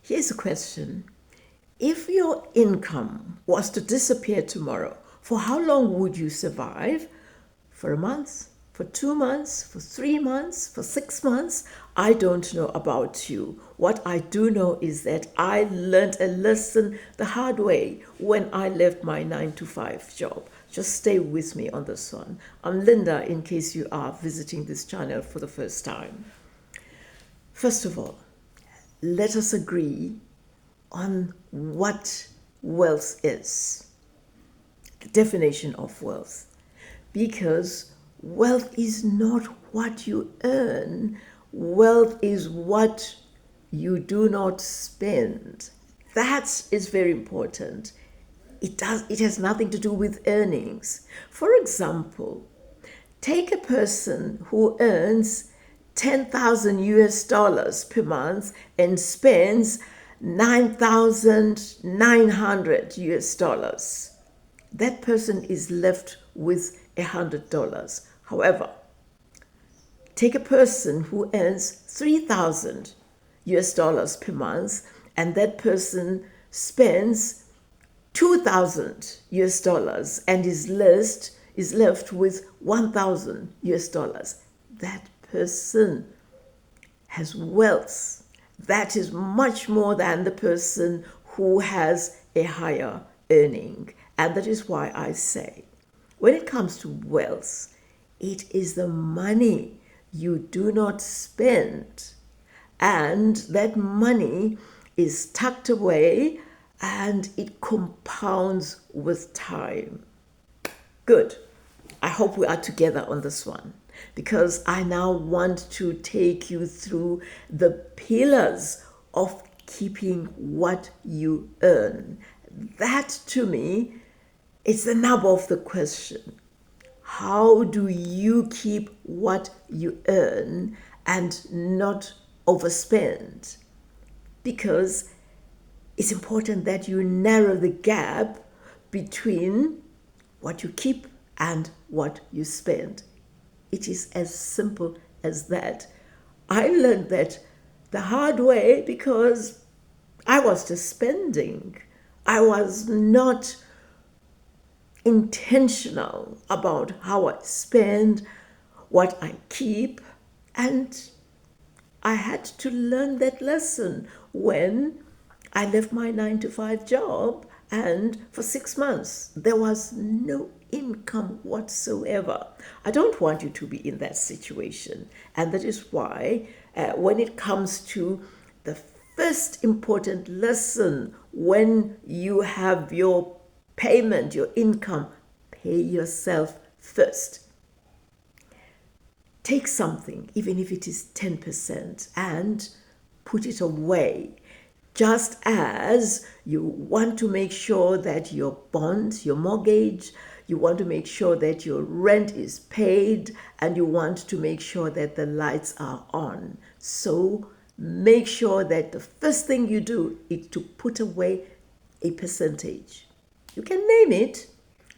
Here's a question. If your income was to disappear tomorrow, for how long would you survive? For a month? For 2 months? For 3 months? For 6 months? I don't know about you. What I do know is that I learned a lesson the hard way when I left my 9 to 5 job. Just stay with me on this one. I'm Linda, in case you are visiting this channel for the first time. First of all, let us agree on what wealth is, the definition of wealth, because wealth is not what you earn, wealth is what you do not spend. That is very important. It has nothing to do with earnings. For example, take a person who earns 10,000 US dollars per month and spends 9,900 US dollars. That person is left with $100. However, take a person who earns 3,000 US dollars per month and that person spends 2,000 US dollars and is left with 1,000 US dollars. That person has wealth. That is much more than the person who has a higher earning. And that is why I say, when it comes to wealth, it is the money you do not spend. And that money is tucked away and it compounds with time. Good. I hope we are together on this one, because I now want to take you through the pillars of keeping what you earn. That, to me, is the nub of the question. How do you keep what you earn and not overspend? Because it's important that you narrow the gap between what you keep and what you spend. It is as simple as that. I learned that the hard way because I was just spending. I was not intentional about how I spend, what I keep, and I had to learn that lesson when I left my 9 to 5 job, and for 6 months there was no income whatsoever. I don't want you to be in that situation, and that is why when it comes to the first important lesson, when you have your payment, your income, pay yourself first. Take something, even if it is 10%, and put it away. Just as you want to make sure that your bonds, your mortgage, you want to make sure that your rent is paid, and you want to make sure that the lights are on. So make sure that the first thing you do is to put away a percentage. You can name it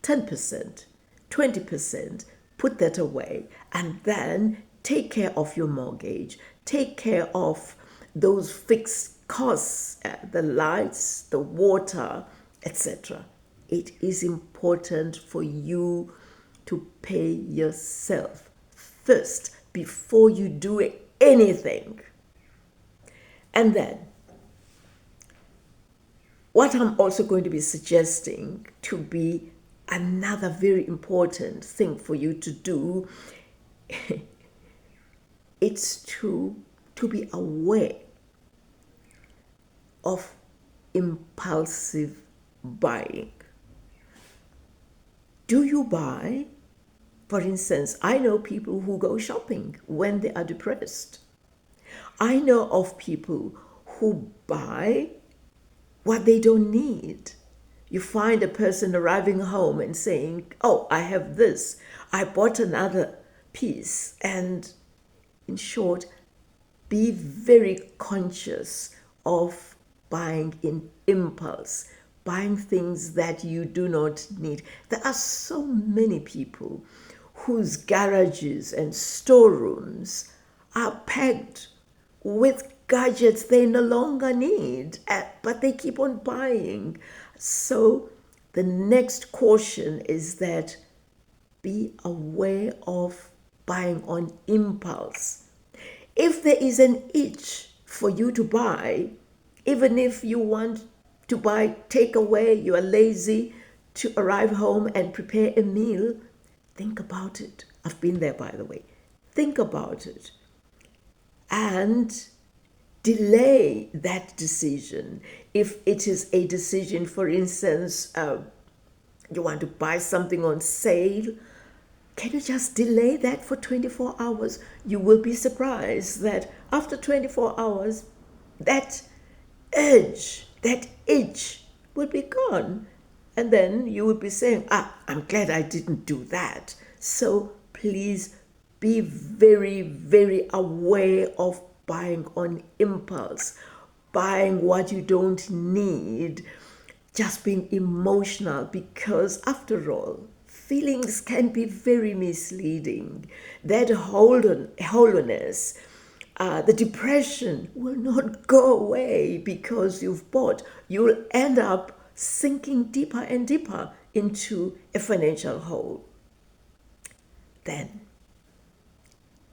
10%, 20%, put that away, and then take care of your mortgage, take care of those fixed costs, the lights, the water, etc. It is important for you to pay yourself first before you do anything. And then, what I'm also going to be suggesting to be another very important thing for you to do, it's to be aware of impulsive buying. Do you buy? For instance, I know people who go shopping when they are depressed. I know of people who buy what they don't need. You find a person arriving home and saying, "Oh, I have this. I bought another piece." And in short, be very conscious of buying in impulse, buying things that you do not need. There are so many people whose garages and storerooms are packed with gadgets they no longer need, but they keep on buying. So the next caution is that be aware of buying on impulse. If there is an itch for you to buy, even if you want to buy takeaway, you are lazy to arrive home and prepare a meal, think about it. I've been there, by the way. Think about it and delay that decision. If it is a decision, for instance, you want to buy something on sale, can you just delay that for 24 hours? You will be surprised that after 24 hours, that urge, that itch will be gone. And then you will be saying, I'm glad I didn't do that. So please be very, very aware of buying on impulse, buying what you don't need, just being emotional, because after all, feelings can be very misleading. That hollowness, the depression will not go away because you've bought. You'll end up sinking deeper and deeper into a financial hole. Then,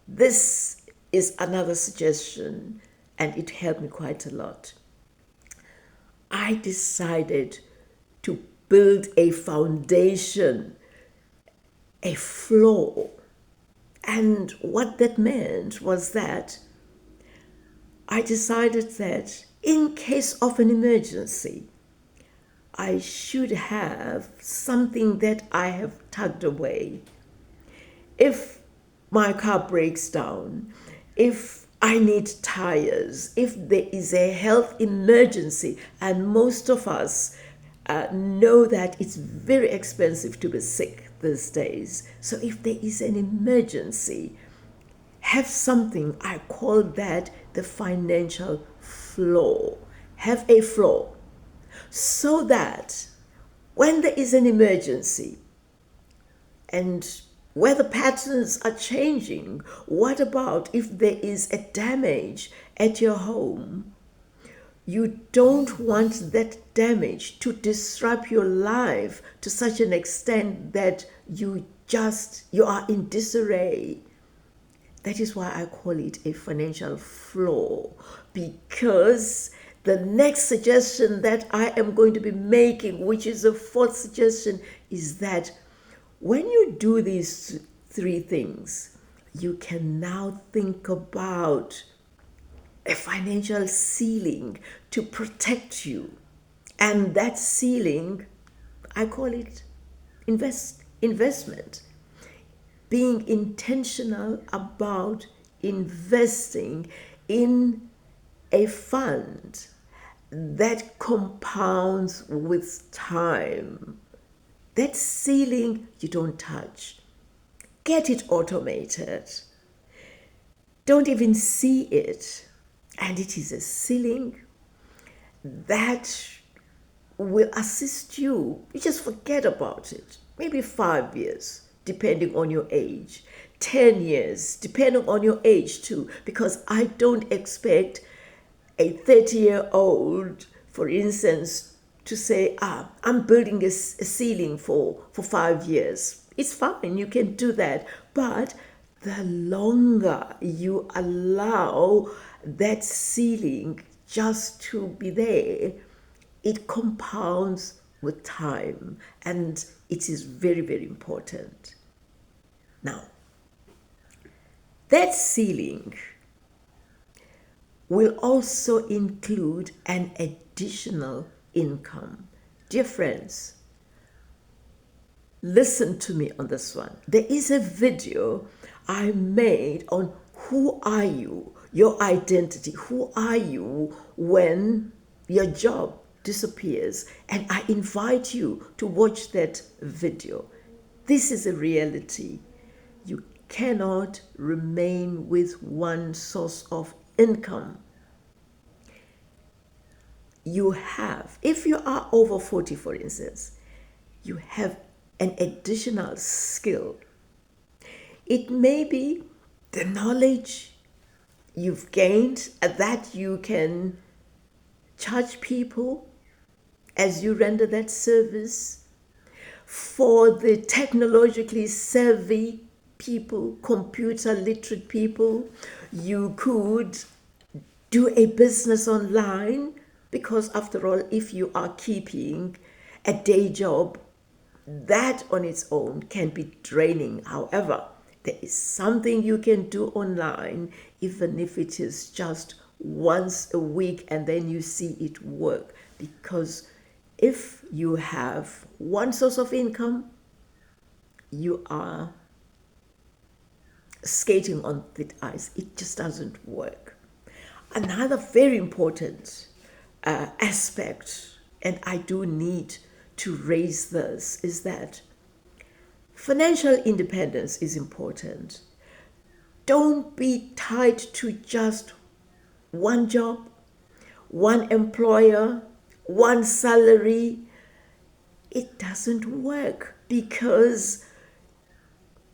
this is another suggestion, and it helped me quite a lot. I decided to build a foundation, a floor. And what that meant was that I decided that in case of an emergency, I should have something that I have tucked away. If my car breaks down, if I need tires, if there is a health emergency, and most of us know that it's very expensive to be sick these days. So if there is an emergency, have something. I call that the financial floor. Have a floor so that when there is an emergency and weather patterns are changing, what about if there is a damage at your home? You don't want that damage to disrupt your life to such an extent that you are in disarray. That is why I call it a financial floor, because the next suggestion that I am going to be making, which is the fourth suggestion, is that when you do these three things, you can now think about a financial ceiling to protect you. And that ceiling, I call it investment. Being intentional about investing in a fund that compounds with time. That ceiling you don't touch. Get it automated. Don't even see it. And it is a ceiling that will assist you. You just forget about it. Maybe 5 years, depending on your age. 10 years, depending on your age too. Because I don't expect a 30-year-old, for instance, to say, I'm building a ceiling for 5 years. It's fine, you can do that. But the longer you allow that ceiling just to be there, it compounds with time, and it is very, very important. Now, that ceiling will also include an additional income. Dear friends, listen to me on this one. There is a video I made on who are you, your identity, who are you when your job disappears, and I invite you to watch that video. This is a reality. You cannot remain with one source of income. You have, if you are over 40, for instance, you have an additional skill. It may be the knowledge you've gained, that you can charge people as you render that service. For the technologically savvy people, computer literate people, you could do a business online, because after all, if you are keeping a day job, that on its own can be draining. However, there is something you can do online, even if it is just once a week, and then you see it work. Because if you have one source of income, you are skating on thin ice. It just doesn't work. Another very important aspect, and I do need to raise this, is that financial independence is important. Don't be tied to just one job, one employer, one salary. It doesn't work, because,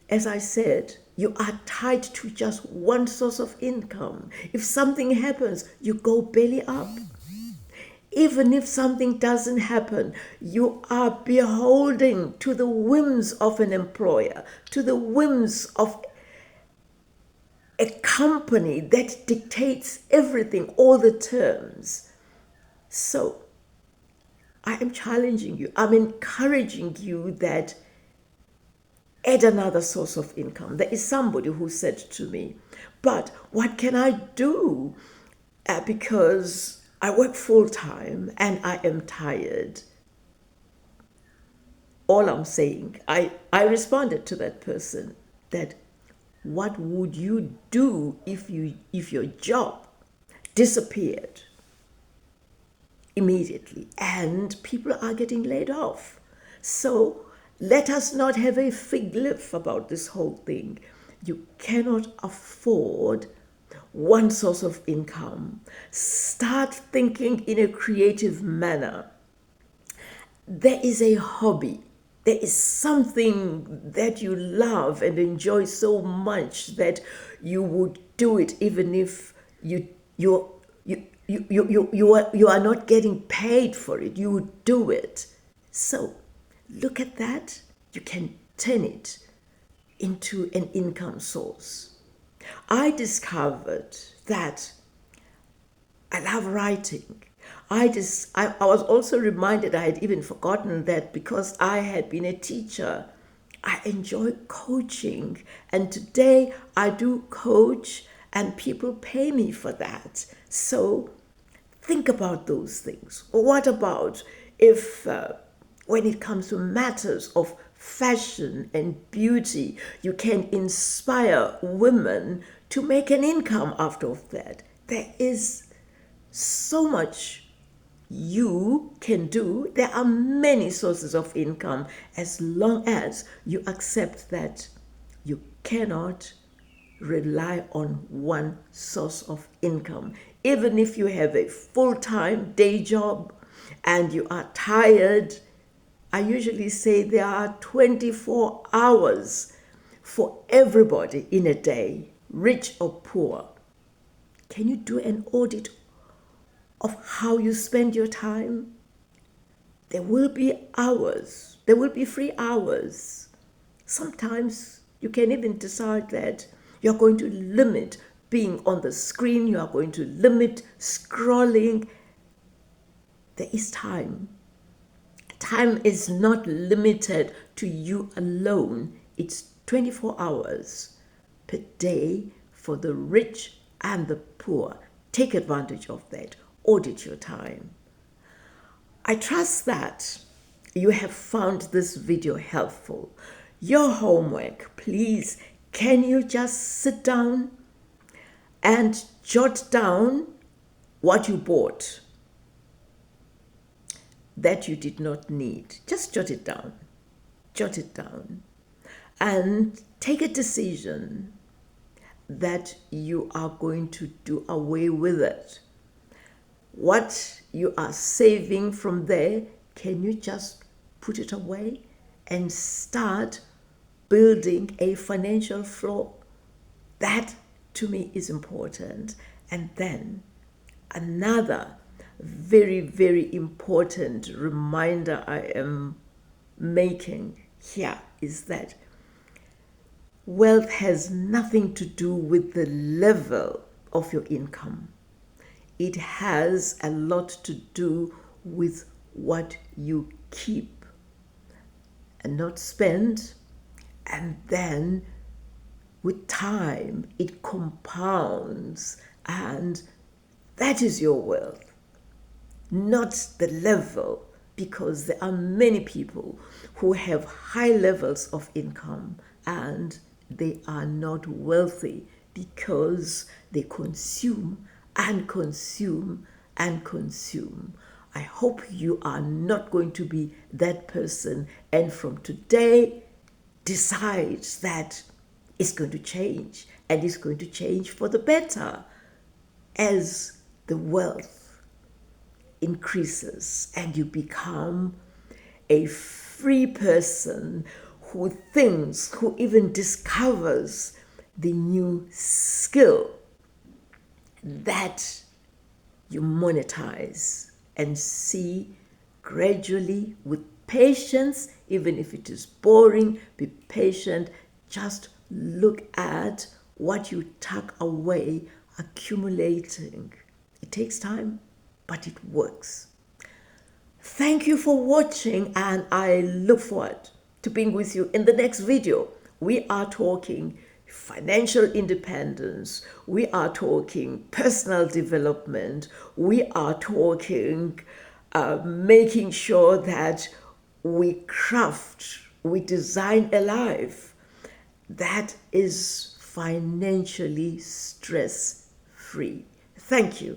as I said, you are tied to just one source of income. If something happens, you go belly up. Even if something doesn't happen, you are beholden to the whims of an employer, to the whims of a company that dictates everything, all the terms. So I am challenging you, I'm encouraging you that add another source of income. There is somebody who said to me, but what can I do? Because I work full time and I am tired. All I'm saying, I responded to that person that, what would you do if your job disappeared immediately and people are getting laid off? So let us not have a fig leaf about this whole thing. You cannot afford one source of income. Start thinking in a creative manner. There is a hobby. There is something that you love and enjoy so much that you would do it even if you are not getting paid for it. You would do it. So look at that. You can turn it into an income source. I discovered that I love writing. I was also reminded, I had even forgotten that, because I had been a teacher, I enjoy coaching. And today I do coach and people pay me for that. So think about those things. What about if, when it comes to matters of fashion and beauty, you can inspire women to make an income out of that? There is so much you can do. There are many sources of income, as long as you accept that you cannot rely on one source of income. Even if you have a full-time day job and you are tired, I usually say there are 24 hours for everybody in a day, rich or poor. Can you do an audit of how you spend your time? There will be hours, there will be free hours. Sometimes you can even decide that you're going to limit being on the screen, you are going to limit scrolling. There is time. Time is not limited to you alone. It's 24 hours per day for the rich and the poor. Take advantage of that. Audit your time. I trust that you have found this video helpful. Your homework, please, can you just sit down and jot down what you bought that you did not need? Just jot it down. Jot it down. And take a decision that you are going to do away with it. What you are saving from there, can you just put it away and start building a financial flow that to me is important. And then another very, very important reminder I am making here is that wealth has nothing to do with the level of your income. It has a lot to do with what you keep and not spend, and then with time it compounds, and that is your wealth, not the level, because there are many people who have high levels of income and they are not wealthy because they consume and consume and consume. I hope you are not going to be that person, and from today decide that it's going to change, and it's going to change for the better as the wealth increases and you become a free person who thinks, who even discovers the new skill that you monetize and see gradually with patience. Even if it is boring, be patient. Just look at what you tuck away, accumulating. It takes time, but it works. Thank you for watching, and I look forward to being with you in the next video. We are talking financial independence, we are talking personal development, we are talking making sure that we craft, we design a life that is financially stress-free. Thank you.